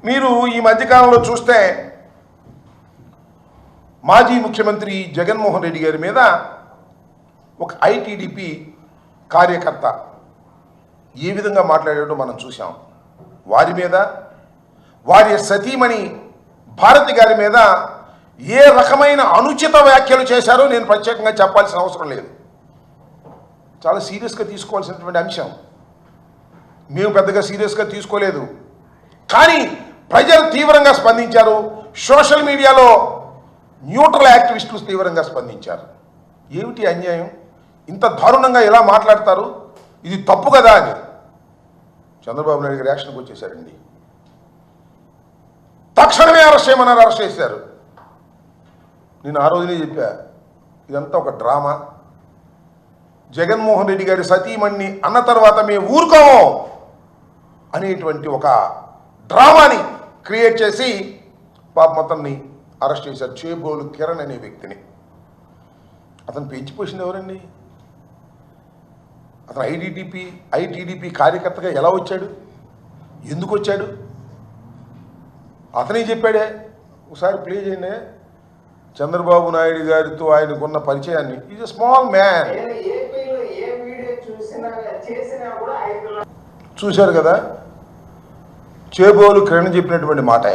మీరు ఈ మధ్యకాలంలో చూస్తే మాజీ ముఖ్యమంత్రి జగన్మోహన్ రెడ్డి గారి మీద ఒక ఐటీడీపీ కార్యకర్త ఏ విధంగా మాట్లాడాడో మనం చూసాం. వారి మీద, వారి సతీమణి భారతి గారి మీద ఏ రకమైన అనుచిత వ్యాఖ్యలు చేశారో నేను ప్రత్యేకంగా చెప్పాల్సిన అవసరం లేదు. చాలా సీరియస్గా తీసుకోవాల్సినటువంటి అంశం. మేము పెద్దగా సీరియస్గా తీసుకోలేదు, కానీ ప్రజలు తీవ్రంగా స్పందించారు. సోషల్ మీడియాలో న్యూట్రల్ యాక్టివిస్టులు తీవ్రంగా స్పందించారు. ఏమిటి అన్యాయం? ఇంత దారుణంగా ఎలా మాట్లాడతారు? ఇది తప్పు కదా అని చంద్రబాబు నాయుడు గారు రియాక్షన్కి వచ్చేసారండి. తక్షణమే అరెస్ట్ చేయమన్నారు, అరెస్ట్ చేశారు. నేను ఆ రోజునే చెప్పా, ఇదంతా ఒక డ్రామా. జగన్మోహన్ రెడ్డి గారి సతీమణిని అన్న తర్వాత మేము ఊరుకోము అనేటువంటి ఒక డ్రామాని క్రియేట్ చేసి పాపం అతన్ని అరెస్ట్ చేశారు. చేబోలు కిరణ్ అనే వ్యక్తిని. అతను పెంచిపోసింది ఎవరండి? అతను ఐటీడీపీ కార్యకర్తగా ఎలా వచ్చాడు? ఎందుకు వచ్చాడు? అతనే చెప్పాడే. ఒకసారి ప్లే చేయండి చంద్రబాబు నాయుడు గారితో ఆయనకున్న పరిచయాన్ని. Is a small man. చూశారు కదా, చేబోలు కిరణ్ చెప్పినటువంటి మాట.